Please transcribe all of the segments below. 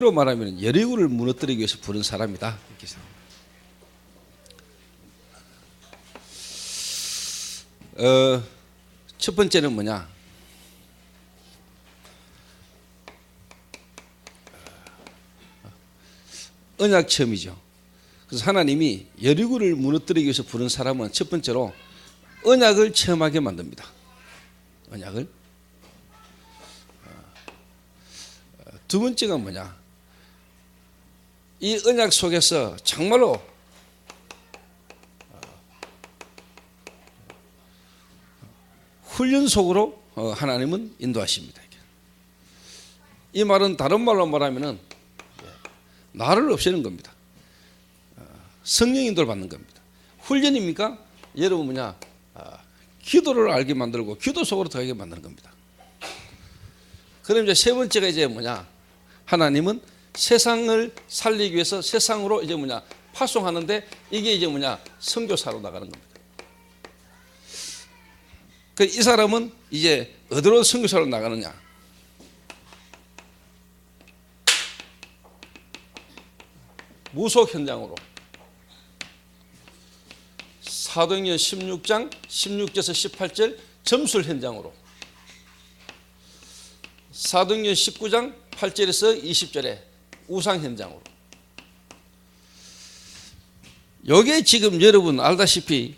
로 말하면 여리고를 무너뜨리기 위해서 부른 사람이다. 이렇게 첫 번째는 뭐냐? 언약 체험이죠. 그래서 하나님이 여리고를 무너뜨리기 위해서 부른 사람은 첫 번째로 언약을 체험하게 만듭니다. 언약을. 두 번째가 뭐냐? 이 언약 속에서 정말로 훈련 속으로 하나님은 인도하십니다. 이 말은 다른 말로 말하면은 나를 없애는 겁니다. 성령 인도를 받는 겁니다. 훈련입니까? 여러분 뭐냐? 기도를 알게 만들고 기도 속으로 들어가게 만드는 겁니다. 그럼 이제 세 번째가 이제 뭐냐? 하나님은 세상을 살리기 위해서 세상으로 이제 뭐냐? 파송하는데 이게 이제 뭐냐? 선교사로 나가는 겁니다. 그 이 사람은 이제 어디로 선교사로 나가느냐? 무속 현장으로. 사도행전 16장 16절에서 18절 점술 현장으로. 사도행전 19장 8절에서 20절에 우상 현장으로. 요게 지금 여러분 알다시피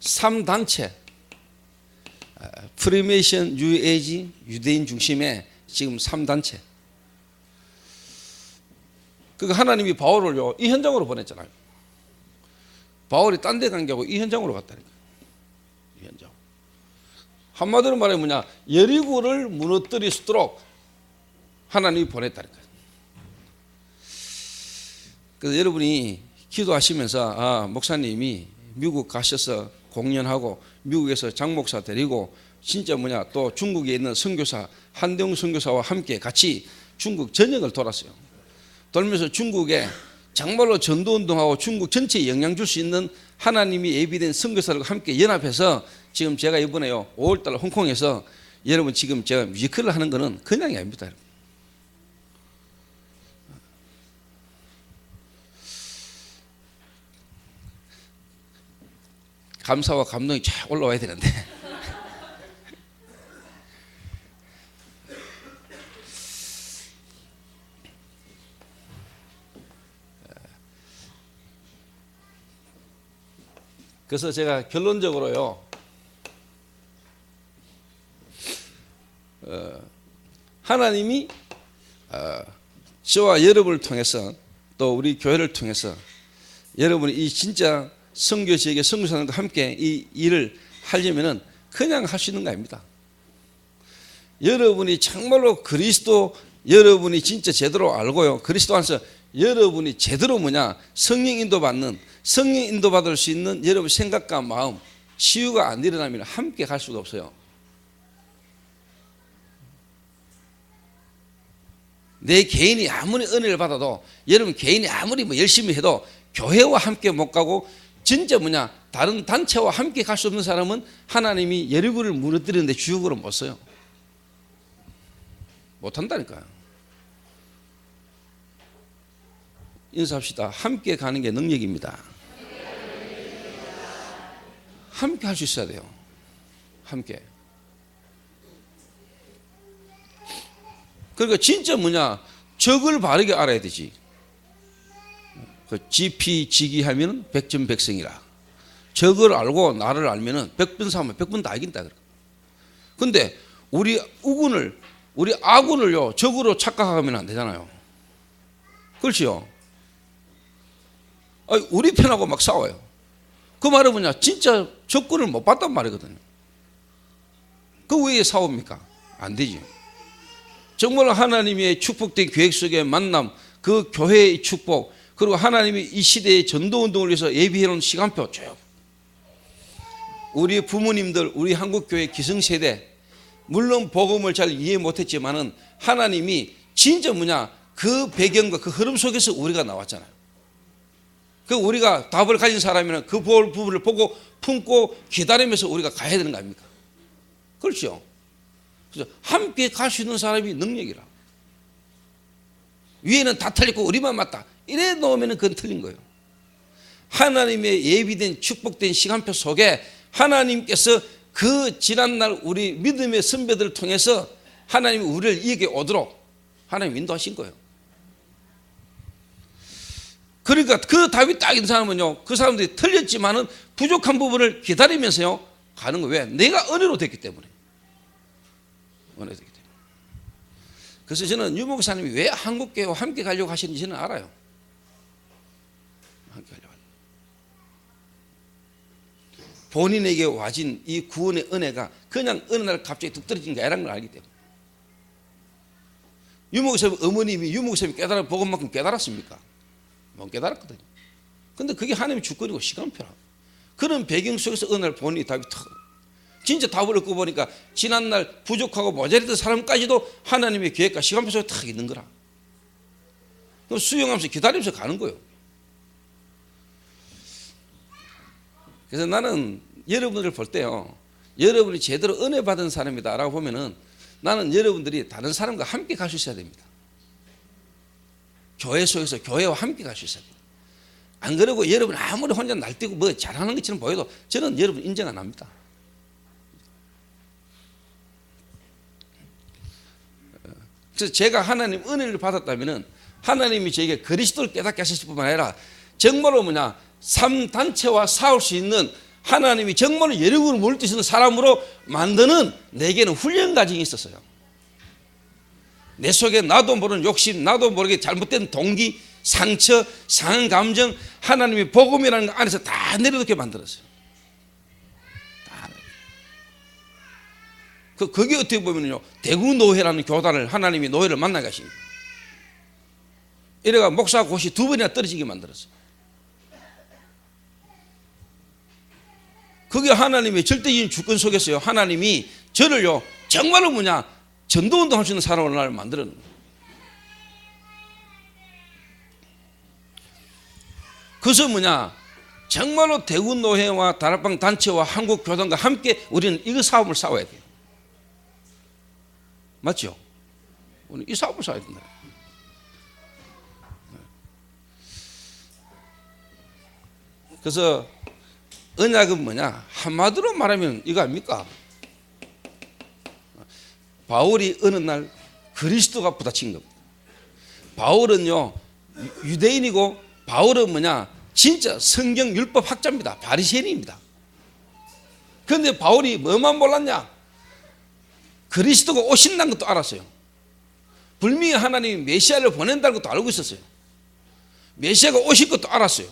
3단체 프리메이션, 뉴에이지, 유대인 중심의 지금 3단체. 그 하나님이 바울을요 이 현장으로 보냈잖아요. 바울이 딴 데 간 게 아니고 이 현장으로 갔다니까. 이 현장. 한마디로 말하면 뭐냐? 여리고를 무너뜨릴 수 있도록 하나님이 보냈다니까. 그래서 여러분이 기도하시면서 목사님이 미국 가셔서 공연하고 미국에서 장목사 데리고 진짜 뭐냐 또 중국에 있는 선교사 한대웅 선교사와 함께 같이 중국 전역을 돌았어요. 돌면서 중국에 정말로 전도운동하고 중국 전체에 영향 줄 수 있는 하나님이 예비된 선교사들과 함께 연합해서 지금 제가 이번에요 5월달 홍콩에서 여러분 지금 제가 뮤지컬을 하는 거는 그냥이 아닙니다. 감사와 감동이 쫙 올라와야 되는데 그래서 제가 결론적으로요 하나님이 저와 여러분을 통해서 또 우리 교회를 통해서 여러분이 이 진짜 선교지역의 선교사들과 함께 이 일을 하려면은 그냥 할 수 있는 거 아닙니다. 여러분이 정말로 그리스도 여러분이 진짜 제대로 알고요 그리스도 안에서 여러분이 제대로 뭐냐 성령 인도 받는 성령 인도 받을 수 있는 여러분 생각과 마음 치유가 안 일어나면 함께 갈 수가 없어요. 내 개인이 아무리 은혜를 받아도 여러분 개인이 아무리 뭐 열심히 해도 교회와 함께 못 가고 진짜 뭐냐 다른 단체와 함께 갈 수 없는 사람은 하나님이 여리고를 무너뜨리는데 주역으로 못 써요. 못 한다니까요. 인사합시다. 함께 가는 게 능력입니다. 함께 할 수 있어야 돼요. 함께. 그러니까 진짜 뭐냐 적을 바르게 알아야 되지. 그 지피지기 하면은 백전백승이라. 적을 알고 나를 알면은 백분사면 백분 다 이긴다. 근데 우리 우군을 우리 아군을요 적으로 착각하면 안 되잖아요. 그렇지요. 우리 편하고 막 싸워요. 그 말은 뭐냐 진짜 적군을 못 봤단 말이거든요. 그 왜 싸웁니까? 안 되지. 정말 하나님의 축복된 계획 속의 만남 그 교회의 축복 그리고 하나님이 이 시대의 전도운동을 위해서 예비해놓은 시간표 쭉 우리 부모님들 우리 한국교회 기성세대 물론 복음을 잘 이해 못했지만은 하나님이 진짜 뭐냐 그 배경과 그 흐름 속에서 우리가 나왔잖아요. 그 우리가 답을 가진 사람이면 그 부분을 보고 품고 기다리면서 우리가 가야 되는 거 아닙니까? 그렇죠. 그래서 함께 갈 수 있는 사람이 능력이라. 위에는 다 틀렸고 우리만 맞다. 이래 놓으면 그건 틀린 거예요. 하나님의 예비된 축복된 시간표 속에 하나님께서 그 지난날 우리 믿음의 선배들을 통해서 하나님이 우리를 이에게 오도록 하나님 인도하신 거예요. 그러니까 그 답이 딱 있는 사람은요, 그 사람들이 틀렸지만은 부족한 부분을 기다리면서요 가는 거예요. 왜? 내가 은혜로 됐기 때문에. 은혜로 됐기 때문에. 그래서 저는 유 목사님이 왜 한국교회와 함께 가려고 하시는지 저는 알아요. 함께 가려고. 본인에게 와진 이 구원의 은혜가 그냥 어느 날 갑자기 뚝 떨어진 게 아니라는 걸 알기 때문에. 유 목사님 어머님이 유 목사님이 깨달은 복음만큼 깨달았습니까? 못 깨달았거든요. 근데 그게 하나님의 주권이고 시간표라. 그런 배경 속에서 어느 날 본인이 답이 탁, 진짜 답을 얻고 보니까 지난날 부족하고 모자랐던 사람까지도 하나님의 계획과 시간표 속에 탁 있는 거라. 그럼 수용하면서 기다리면서 가는 거예요. 그래서 나는 여러분들을 볼 때요, 여러분이 제대로 은혜 받은 사람이다라고 보면은 나는 여러분들이 다른 사람과 함께 갈 수 있어야 됩니다. 교회 속에서 교회와 함께 갈 수 있어야 됩니다. 안 그러고 여러분 아무리 혼자 날뛰고 뭐 잘하는 것처럼 보여도 저는 여러분 인정 안 합니다. 그래서 제가 하나님 은혜를 받았다면은 하나님이 저에게 그리스도를 깨닫게 하셨을 뿐만 아니라 정말로 뭐냐, 3단체와 싸울 수 있는 하나님이 정말로 여러분을 물릴 수 있는 사람으로 만드는 내게는 훈련 과정이 있었어요. 내 속에 나도 모르는 욕심, 나도 모르게 잘못된 동기, 상처, 상한 감정, 하나님의 복음이라는 것 안에서 다 내려놓게 만들었어요. 그게 어떻게 보면요, 대구노회라는 교단을 하나님이 노회를 만나게 하십니다. 이래가 목사 곳이 2번이나 떨어지게 만들었어요. 그게 하나님의 절대적인 주권 속에서요, 하나님이 저를요 정말로 뭐냐, 전도운동 할 수 있는 사람으로 나를 만들었는 거예요. 그래서 뭐냐, 정말로 대구노회와 다락방 단체와 한국교단과 함께 우리는 이 사업을 싸워야 돼요. 맞죠? 우리 이 사업을 싸워야 된다. 그래서 언약은 뭐냐, 한마디로 말하면 이거 아닙니까? 바울이 어느 날 그리스도가 부딪힌 겁니다. 바울은요 유대인이고, 바울은 뭐냐, 진짜 성경 율법 학자입니다. 바리새인입니다. 그런데 바울이 뭐만 몰랐냐, 그리스도가 오신다는 것도 알았어요. 분명히 하나님이 메시아를 보낸다는 것도 알고 있었어요. 메시아가 오실 것도 알았어요.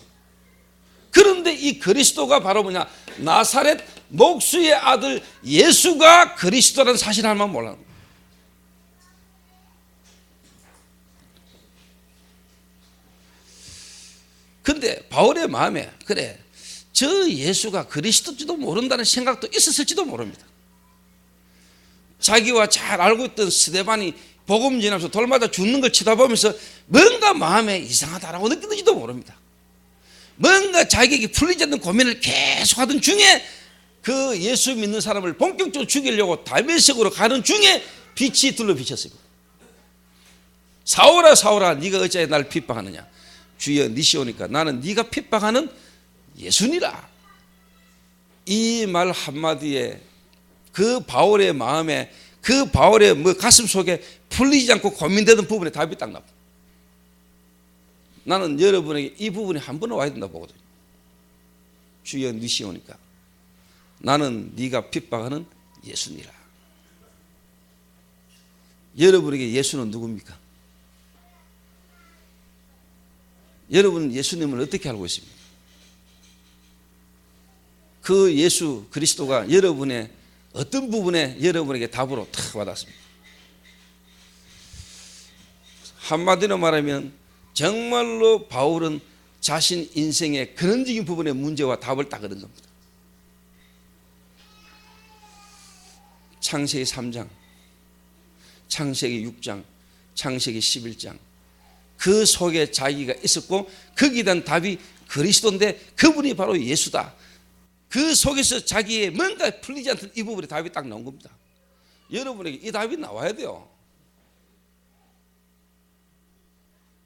그런데 이 그리스도가 바로 뭐냐, 나사렛 목수의 아들 예수가 그리스도라는 사실 하나만 몰라요. 근데 바울의 마음에 그래, 저 예수가 그리스도인지도 모른다는 생각도 있었을지도 모릅니다. 자기와 잘 알고 있던 스데반이 복음 전하면서 돌마다 죽는 걸 쳐다보면서 뭔가 마음에 이상하다라고 느끼는지도 모릅니다. 뭔가 자기에게 풀리지 않는 고민을 계속하던 중에 그 예수 믿는 사람을 본격적으로 죽이려고 다메섹으로 가는 중에 빛이 둘러 비쳤습니다. 사울아 사울아, 네가 어찌하여 나를 핍박하느냐. 주여, 니시 오니까 나는 네가 핍박하는 예수니라. 이 말 한마디에 그 바울의 마음에, 그 바울의 가슴 속에 풀리지 않고 고민되던 부분에 답이 딱 나옵니다. 나는 여러분에게 이 부분이 한 번은 와야 된다고 보거든요. 주여, 니시 오니까 나는 네가 핍박하는 예수니라. 여러분에게 예수는 누굽니까? 여러분은 예수님을 어떻게 알고 있습니까? 그 예수 그리스도가 여러분의 어떤 부분에 여러분에게 답으로 탁 와닿습니다. 한마디로 말하면 정말로 바울은 자신 인생의 근원적인 부분의 문제와 답을 딱 얻은 겁니다. 창세기 3장, 창세기 6장, 창세기 11장, 그 속에 자기가 있었고 거기에 대한 답이 그리스도인데 그분이 바로 예수다. 그 속에서 자기의 뭔가 풀리지 않던 이 부분에 답이 딱 나온 겁니다. 여러분에게 이 답이 나와야 돼요.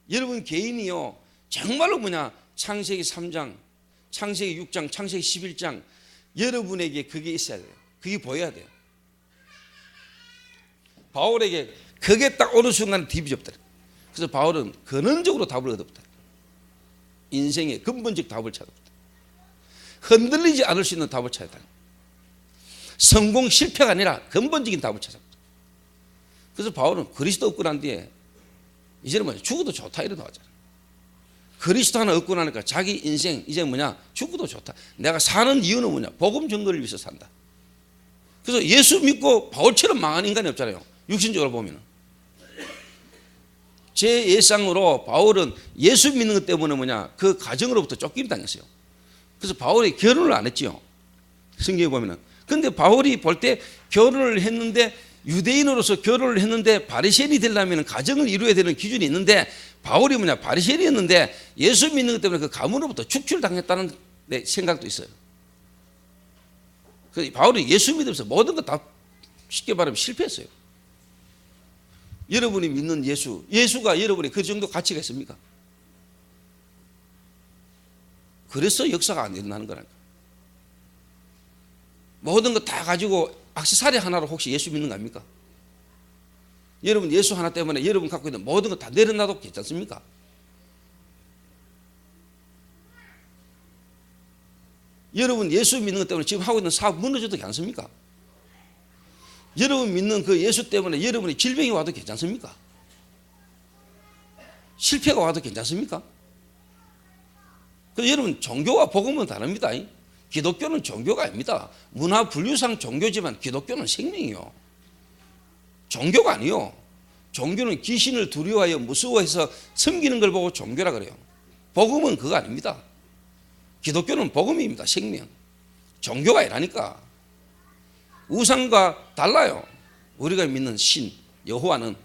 여러분 개인이요 정말로 창세기 3장, 창세기 6장, 창세기 11장 여러분에게 그게 있어야 돼요. 그게 보여야 돼요. 바울에게 그게 딱 어느 순간 뒤집었다. 그래서 바울은 근원적으로 답을 얻었다. 인생의 근본적 답을 찾았다. 흔들리지 않을 수 있는 답을 찾았다. 성공 실패가 아니라 근본적인 답을 찾았다. 그래서 바울은 그리스도 얻고 난 뒤에 이제는 죽어도 좋다 이런 나왔잖아요. 그리스도 하나 얻고 나니까 자기 인생 이제 죽어도 좋다. 내가 사는 이유는 복음 증거를 위해서 산다. 그래서 예수 믿고 바울처럼 망한 인간이 없잖아요. 육신적으로 보면. 제 예상으로 바울은 예수 믿는 것 때문에 그 가정으로부터 쫓김 당했어요. 그래서 바울이 결혼을 안 했지요. 성경에 보면은. 근데 바울이 볼 때 결혼을 했는데 유대인으로서 결혼을 했는데 바리새인이 되려면 가정을 이루어야 되는 기준이 있는데 바울이 바리새인이었는데 예수 믿는 것 때문에 그 가문으로부터 축출당했다는 생각도 있어요. 그래서 바울이 예수 믿으면서 모든 것 다 쉽게 말하면 실패했어요. 여러분이 믿는 예수가 여러분이 그 정도 가치가 있습니까? 그래서 역사가 안 일어나는 거라니까. 모든 거 다 가지고 액세서리 하나로 혹시 예수 믿는 거 아닙니까? 여러분 예수 하나 때문에 여러분 갖고 있는 모든 거 다 내려놔도 괜찮습니까? 여러분 예수 믿는 것 때문에 지금 하고 있는 사업 무너져도 괜찮습니까? 여러분 믿는 그 예수 때문에 여러분이 질병이 와도 괜찮습니까? 실패가 와도 괜찮습니까? 그래서 여러분 종교와 복음은 다릅니다. 기독교는 종교가 아닙니다. 문화 분류상 종교지만 기독교는 생명이요. 종교가 아니요. 종교는 귀신을 두려워하여 무서워해서 섬기는 걸 보고 종교라 그래요. 복음은 그거 아닙니다. 기독교는 복음입니다. 생명. 종교가 아니라니까. 우상과 달라요. 우리가 믿는 신 여호와는.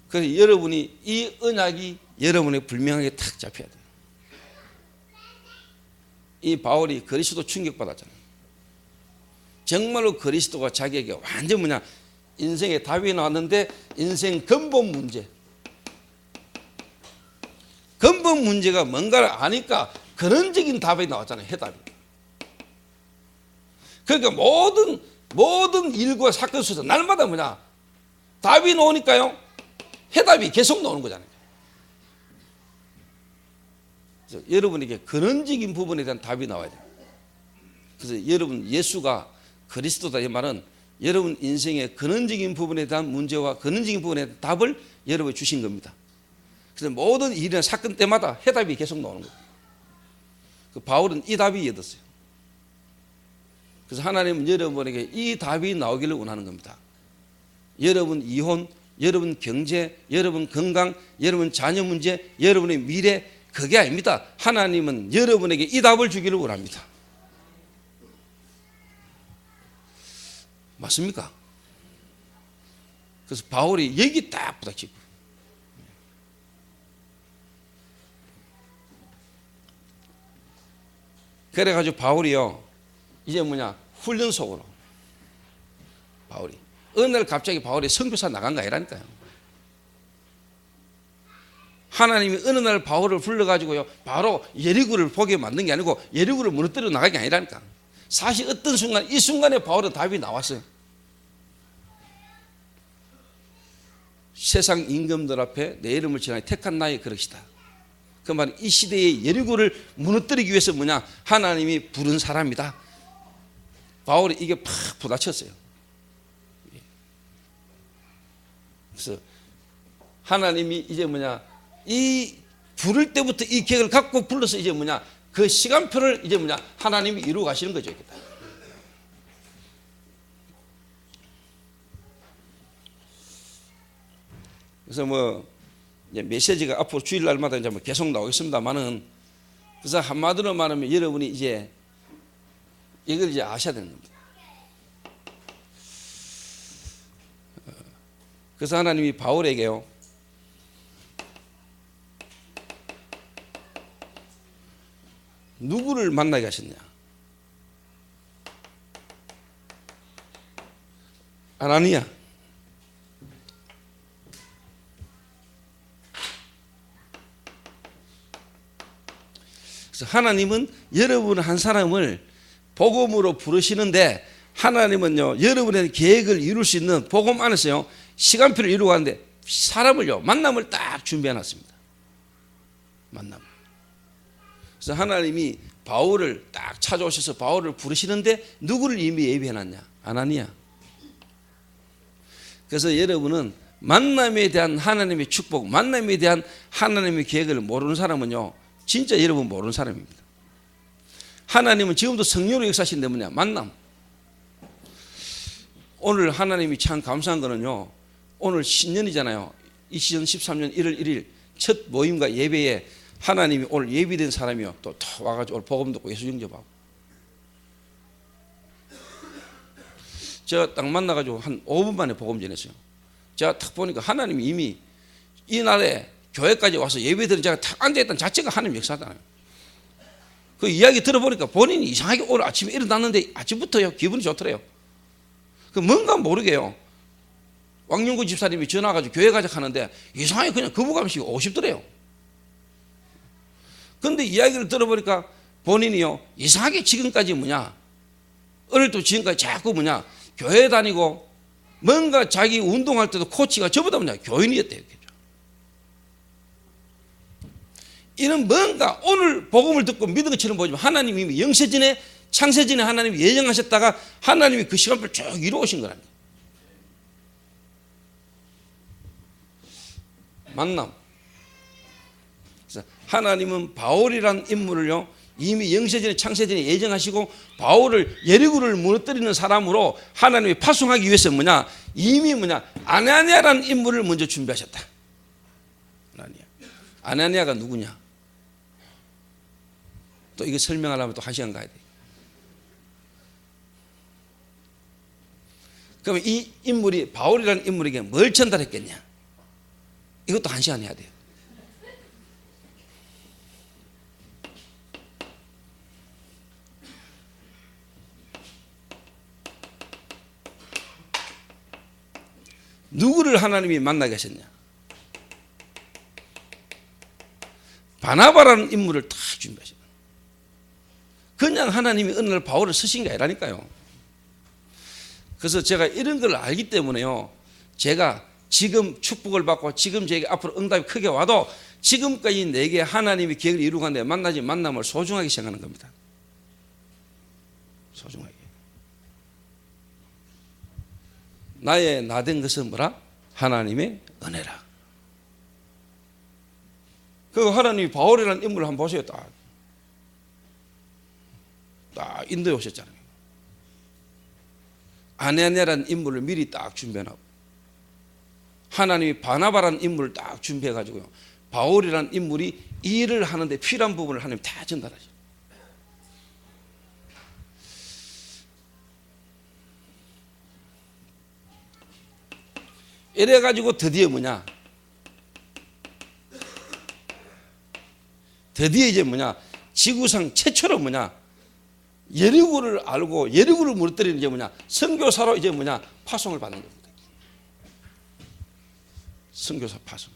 그래서 여러분이 이 언약이 여러분의 분명하게 탁 잡혀야 돼요. 이 바울이 그리스도 충격받았잖아요. 정말로 그리스도가 자기에게 완전 인생의 답이 나왔는데 인생 근본 문제가 뭔가를 아니까 근원적인 답이 나왔잖아요. 해답이. 그러니까 모든 일과 사건 속에서 날마다 답이 나오니까요. 해답이 계속 나오는 거잖아요. 그래서 여러분에게 근원적인 부분에 대한 답이 나와야 돼요. 그래서 여러분 예수가 그리스도다 이 말은 여러분 인생의 근원적인 부분에 대한 문제와 근원적인 부분에 대한 답을 여러분이 주신 겁니다. 그래서 모든 일이나 사건 때마다 해답이 계속 나오는 거예요. 그 바울은 이 답이 얻었어요. 그래서 하나님은 여러분에게 이 답이 나오기를 원하는 겁니다. 여러분 이혼, 여러분 경제, 여러분 건강, 여러분 자녀 문제, 여러분의 미래 그게 아닙니다. 하나님은 여러분에게 이 답을 주기를 원합니다. 맞습니까? 그래서 바울이 여기 딱 부닥치고 그래가지고 바울이요 이제 훈련속으로 바울이 어느 날 갑자기 바울이 선교사 나간 거 아니라니까요. 하나님이 어느 날 바울을 불러가지고요 바로 예리고를 보게 만든 게 아니고 예리고를 무너뜨려 나간 게 아니라니까. 사실 어떤 순간 이 순간에 바울은 답이 나왔어요. 세상 임금들 앞에 내 이름을 지나니 택한 나의 그릇이다. 그 말은 이 시대의 예리고를 무너뜨리기 위해서 하나님이 부른 사람이다. 바울이 이게 팍 부딪혔어요. 그래서 하나님이 이제 이 부를 때부터 이 계획을 갖고 불러서 이제 그 시간표를 이제 하나님이 이루어 가시는 거죠. 그래서 이제 메시지가 앞으로 주일날마다 이제 계속 나오겠습니다만은 그래서 한마디로 말하면 여러분이 이제 이걸 이제 아셔야 되는 겁니다. 그래서 하나님이 바울에게요 누구를 만나게 하셨냐? 아나니아 그래서 하나님은 여러분 한 사람을 복음으로 부르시는데 하나님은요 여러분의 계획을 이룰 수 있는 복음 안에서요 시간표를 이루고 하는데 사람을요 만남을 딱 준비해 놨습니다. 만남. 그래서 하나님이 바울을 딱 찾아오셔서 바울을 부르시는데 누구를 이미 예비해 놨냐? 아나니아. 그래서 여러분은 만남에 대한 하나님의 축복, 만남에 대한 하나님의 계획을 모르는 사람은요 진짜 여러분 모르는 사람입니다. 하나님은 지금도 성령으로 역사하시는데 뭐냐? 만남. 오늘 하나님이 참 감사한 거는요 오늘 신년이잖아요. 2013년 1월 1일 첫 모임과 예배에 하나님이 오늘 예비된 사람이요 또 와가지고 오늘 복음 듣고 예수 영접하고 제가 딱 만나가지고 한 5분 만에 복음 전했어요. 제가 딱 보니까 하나님이 이미 이 날에 교회까지 와서 예배드린 제가 탁 앉아있던 자체가 하나님 역사잖아요. 그 이야기 들어보니까 본인이 이상하게 오늘 아침에 일어났는데 아침부터요 기분이 좋더래요. 그 뭔가 모르게요 왕영구 집사님이 전화가지고 교회 가자 하는데 이상하게 그냥 거부감이 오십더래요. 근데 이야기를 들어보니까 본인이요 이상하게 지금까지 뭐냐 어릴 때 지금까지 자꾸 뭐냐 교회 다니고 뭔가 자기 운동할 때도 코치가 저보다 뭐냐 교인이었대요. 이런 뭔가 오늘 복음을 듣고 믿은 것처럼 보지만 하나님이 이미 영세전에 창세전에 하나님이 예정하셨다가 하나님이 그 시간표를 쭉 이루어오신 거랍니다. 만남. 그래서 하나님은 바울이라는 인물을요 이미 영세전에 창세전에 예정하시고 바울을 예리고를 무너뜨리는 사람으로 하나님이 파송하기 위해서 뭐냐 이미 뭐냐 아나니아라는 인물을 먼저 준비하셨다. 아나니아가 누구냐? 또 이거 설명하려면 또 1시간 가야 돼. 그러면 이 인물이 바울이라는 인물에게 뭘 전달했겠냐? 이것도 1시간 해야 돼요. 누구를 하나님이 만나게 하셨냐? 바나바라는 인물을 다 준비하셨어요. 그냥 하나님이 어느 날 바울을 쓰신 게 아니라니까요. 그래서 제가 이런 걸 알기 때문에요 제가 지금 축복을 받고 지금 제게 앞으로 응답이 크게 와도 지금까지 내게 하나님이 계획을 이루고 가는데 만나지 만남을 소중하게 생각하는 겁니다. 소중하게. 나의 나된 것은 뭐라? 하나님의 은혜라. 그 하나님이 바울이라는 인물을 한번 보세요. 딱 인도에 오셨잖아요. 아나니아라는 인물을 미리 딱 준비해놓고 하나님이 바나바라는 인물을 딱 준비해가지고요 바울이라는 인물이 일을 하는데 필요한 부분을 하나님 다 전달하죠. 이래가지고 드디어 뭐냐 드디어 이제 뭐냐 지구상 최초로 뭐냐 예리고를 알고 예리고를 무너뜨리는 게 뭐냐 선교사로 이제 뭐냐 파송을 받는 겁니다. 선교사 파송.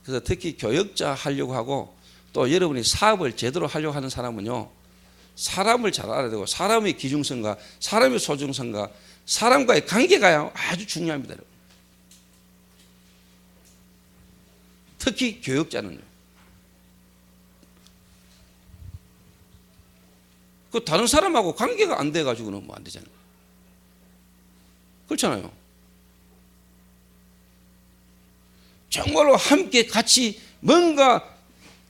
그래서 특히 교역자 하려고 하고 또 여러분이 사업을 제대로 하려고 하는 사람은요 사람을 잘 알아야 되고 사람의 기중성과 사람의 소중성과 사람과의 관계가 아주 중요합니다. 특히 교역자는요. 그 다른 사람하고 관계가 안 돼가지고는 뭐 안 되잖아요. 그렇잖아요. 정말로 함께 같이 뭔가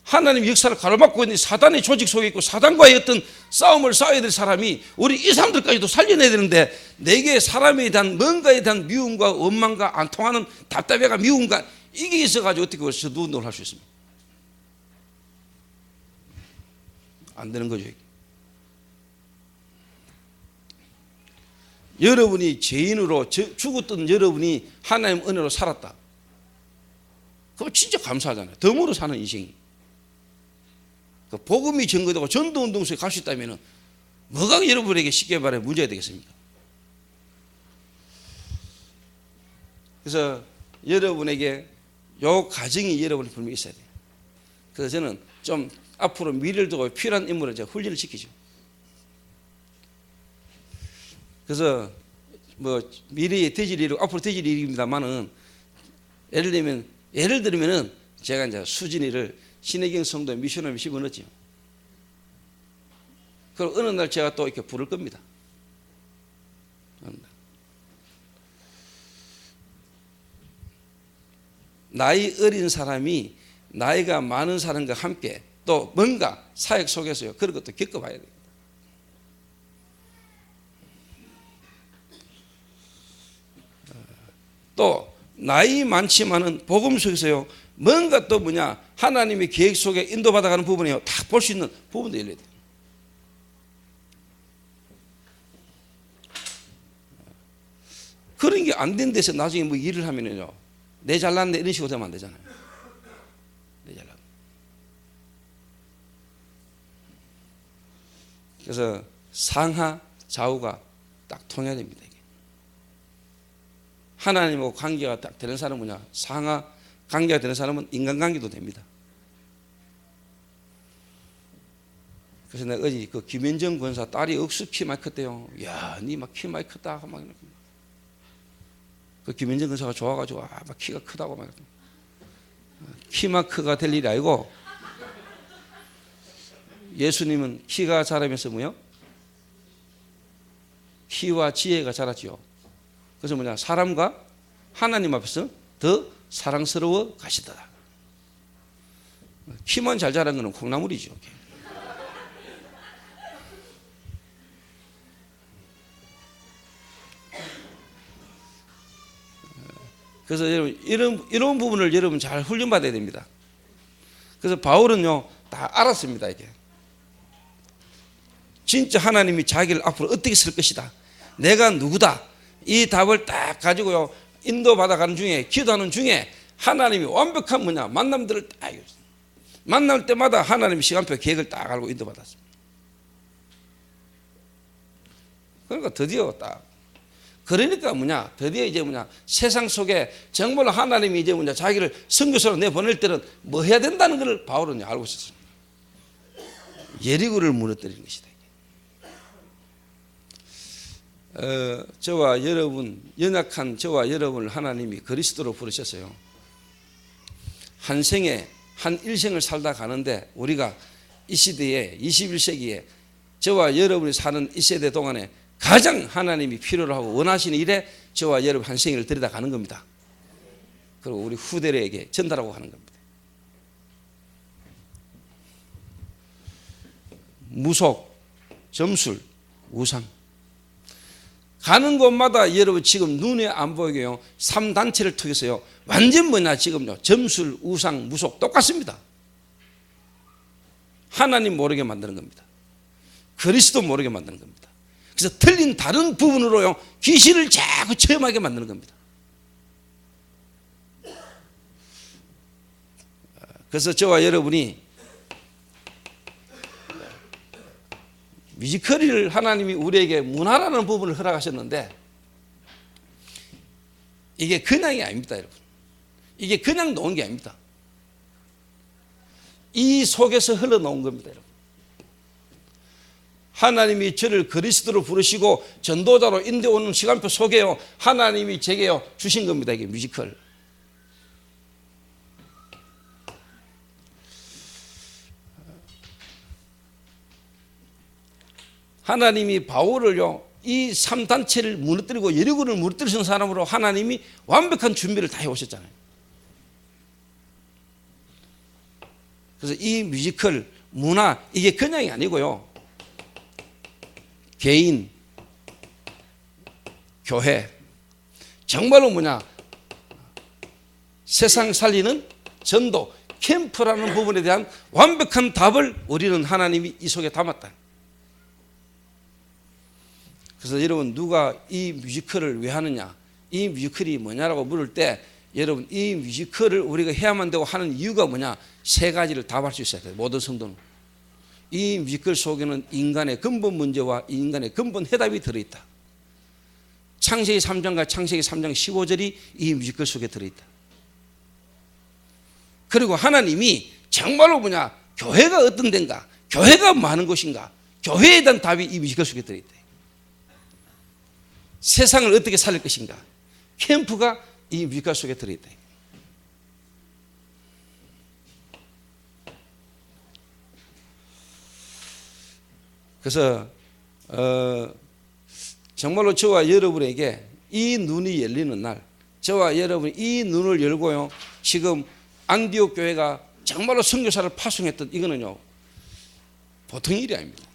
하나님 역사를 가로막고 있는 사단의 조직 속에 있고 사단과의 어떤 싸움을 싸워야 될 사람이 우리 이 사람들까지도 살려내야 되는데 내게 사람에 대한 뭔가에 대한 미움과 원망과 안 통하는 답답해가 미움과 이게 있어가지고 어떻게 그것을 누군가를 할 수 있습니까? 안 되는 거죠. 여러분이 죄인으로 죽었던 여러분이 하나님 은혜로 살았다. 그거 진짜 감사하잖아요. 덤으로 사는 인생이. 그 복음이 전거되고 전도운동 속에 갈 수 있다면 뭐가 여러분에게 쉽게 말해 문제가 되겠습니까? 그래서 여러분에게 요 가정이 여러분이 분명히 있어야 돼요. 그래서 저는 좀 앞으로 미래를 두고 필요한 인물을 제가 훈련을 시키죠. 그래서 뭐 미래에 되질 일이고 앞으로 되질 일입니다만은 예를 들면은 제가 이제 수진이를 신혜경 성도에 미션을 집어넣었죠. 그럼 어느 날 제가 또 이렇게 부를 겁니다. 나이 어린 사람이 나이가 많은 사람과 함께 또 뭔가 사역 속에서요 그런 것도 겪어봐야 됩니다. 또 나이 많지만은 복음 속에서요 뭔가 또 뭐냐 하나님의 계획 속에 인도받아가는 부분이요 다 볼 수 있는 부분도 열려야 돼요. 그런 게 안 된 데서 나중에 뭐 일을 하면은요 내 잘났네 이런 식으로 되면 안 되잖아요. 내 잘났네. 그래서 상하 좌우가 딱 통해야 됩니다. 이게. 하나님하고 관계가 딱 되는 사람은 뭐냐 상하 관계가 되는 사람은 인간관계도 됩니다. 그래서 내가 어제 그 김현정 권사 딸이 억수 키 많이 컸대요. 야, 니 막 키 많이 컸다 막 이렇게. 그 김현정 권사가 좋아가지고 막 키가 크다고 막 키마크가 될 일이 아니고 예수님은 키가 자라면서 뭐요? 키와 지혜가 자랐지요. 그래서 뭐냐 사람과 하나님 앞에서 더 사랑스러워 가시더라. 키만 잘 자란 거는 콩나물이죠. 그래서 여러분 이런 부분을 여러분 잘 훈련받아야 됩니다. 그래서 바울은요 다 알았습니다. 이게 진짜 하나님이 자기를 앞으로 어떻게 쓸 것이다. 내가 누구다. 이 답을 딱 가지고요 인도받아가는 중에 기도하는 중에 하나님이 완벽한 뭐냐 만남들을 딱 만날 때마다 하나님이 시간표 계획을 딱 알고 인도받았습니다. 그러니까 드디어 딱 그러니까 뭐냐 드디어 이제 뭐냐 세상 속에 정말로 하나님이 이제 뭐냐 자기를 선교사로 내보낼 때는 뭐 해야 된다는 걸 바울은 알고 있었습니다. 예리고를 무너뜨리는 것이다. 저와 여러분 연약한 저와 여러분을 하나님이 그리스도로 부르셨어요. 한 생에 한 일생을 살다 가는데 우리가 이 시대에 21세기에 저와 여러분이 사는 이 세대 동안에 가장 하나님이 필요로 하고 원하시는 일에 저와 여러분 한 생을 들여다 가는 겁니다. 그리고 우리 후대들에게 전달하고 가는 겁니다. 무속, 점술, 우상 가는 곳마다 여러분 지금 눈에 안 보이게요 3단체를 통해서요 완전 뭐냐 지금요 점술, 우상, 무속 똑같습니다. 하나님 모르게 만드는 겁니다. 그리스도 모르게 만드는 겁니다. 그래서 틀린 다른 부분으로요 귀신을 자꾸 체험하게 만드는 겁니다. 그래서 저와 여러분이 뮤지컬을 하나님이 우리에게 문화라는 부분을 허락하셨는데 이게 그냥이 아닙니다. 여러분 이게 그냥 놓은 게 아닙니다. 이 속에서 흘러나온 겁니다. 여러분 하나님이 저를 그리스도로 부르시고 전도자로 인도오는 시간표 속에요 하나님이 제게요 주신 겁니다. 이게 뮤지컬. 하나님이 바울을요 이 3단체를 무너뜨리고 여리고를 무너뜨리신 사람으로 하나님이 완벽한 준비를 다 해오셨잖아요. 그래서 이 뮤지컬 문화 이게 그냥이 아니고요 개인, 교회 정말로 뭐냐 세상 살리는 전도 캠프라는 부분에 대한 완벽한 답을 우리는 하나님이 이 속에 담았다. 그래서 여러분 누가 이 뮤지컬을 왜 하느냐 이 뮤지컬이 뭐냐라고 물을 때 여러분 이 뮤지컬을 우리가 해야만 되고 하는 이유가 뭐냐 세 가지를 답할 수 있어야 돼요. 모든 성도는 이 뮤지컬 속에는 인간의 근본 문제와 인간의 근본 해답이 들어있다. 창세기 3장과 창세기 3장 15절이 이 뮤지컬 속에 들어있다. 그리고 하나님이 정말로 교회가 어떤 데인가, 교회가 뭐 하는 것인가, 교회에 대한 답이 이 뮤지컬 속에 들어있다. 세상을 어떻게 살릴 것인가, 캠프가 이 뮤지컬 속에 들어있다. 그래서 정말로 저와 여러분에게 이 눈이 열리는 날, 저와 여러분이 이 눈을 열고요, 지금 안디옥 교회가 정말로 선교사를 파송했던 이거는요, 보통 일이 아닙니다.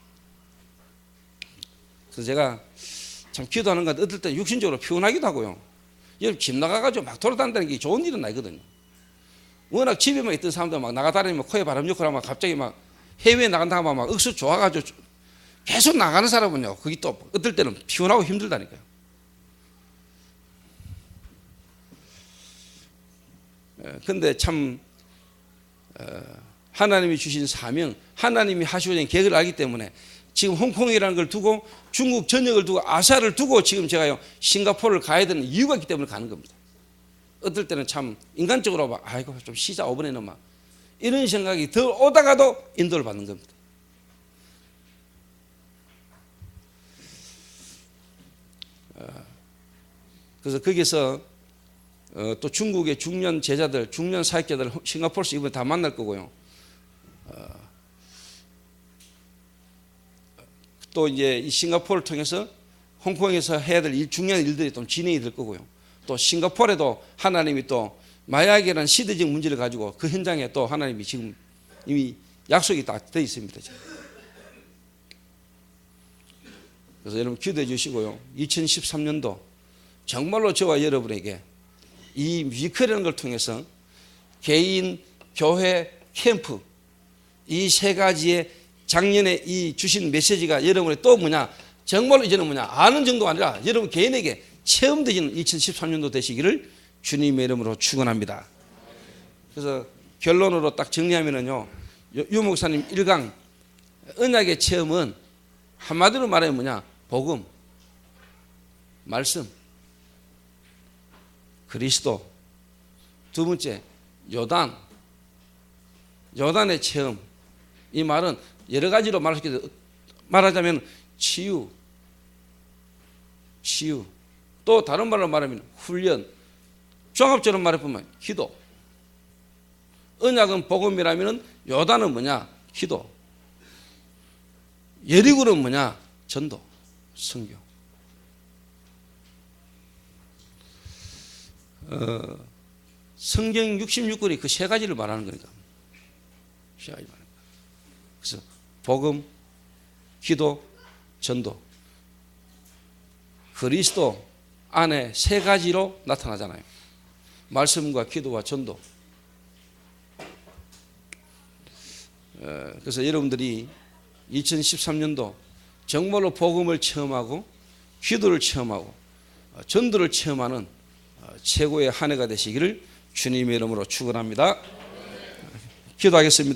그래서 제가 참 기도하는 것 어떨 때 육신적으로 피곤하기도 하고요. 여러분 집 나가가지고 막 돌아다니는 게 좋은 일은 아니거든요. 워낙 집에만 있던 사람들 막 나가다니면 코에 바람 넣고 하면 갑자기 막 해외에 나간다고 막 억수 좋아가지고 계속 나가는 사람은요, 그게 또 어떨 때는 피곤하고 힘들다니까요. 근데 참 하나님이 주신 사명, 하나님이 하시고자 계획을 알기 때문에 지금 홍콩이라는 걸 두고 중국 전역을 두고 아시아를 두고 지금 제가요 싱가포르를 가야 되는 이유가 있기 때문에 가는 겁니다. 어떨 때는 참 인간적으로 막 아이고 좀 쉬자 5분에는 막 이런 생각이 더 오다가도 인도를 받는 겁니다. 그래서 거기서 또 중국의 중년 제자들, 중년 사역자들 싱가포르에서 이번에 다 만날 거고요. 또 이제 이 싱가포르를 통해서 홍콩에서 해야 될 중요한 일들이 또 진행이 될 거고요. 또 싱가포르에도 하나님이 또 마약이라는 시대적 문제를 가지고 그 현장에 또 하나님이 지금 이미 약속이 다 되어 있습니다. 그래서 여러분 기도해 주시고요. 2013년도 정말로 저와 여러분에게 이 뮤지컬이라는 걸 통해서 개인, 교회, 캠프 이 세 가지의 작년에 이 주신 메시지가 여러분의 또 정말로 이제는 아는 정도가 아니라 여러분 개인에게 체험되시는 2013년도 되시기를 주님의 이름으로 축원합니다. 그래서 결론으로 딱 정리하면은요, 유 목사님 1강 언약의 체험은 한마디로 말하면 복음, 말씀, 그리스도. 두 번째 요단의 체험. 이 말은 여러 가지로 말하자면 치유, 또 다른 말로 말하면 훈련, 종합적으로 말해보면 기도. 언약은 복음이라면 요단은 기도. 여리고는 전도, 선교. 성경 66권이 그 세 가지를 말하는 거니까. 그래서 복음, 기도, 전도. 그리스도 안에 세 가지로 나타나잖아요. 말씀과 기도와 전도. 그래서 여러분들이 2013년도 정말로 복음을 체험하고 기도를 체험하고 전도를 체험하는 최고의 한 해가 되시기를 주님의 이름으로 축원합니다. 기도하겠습니다.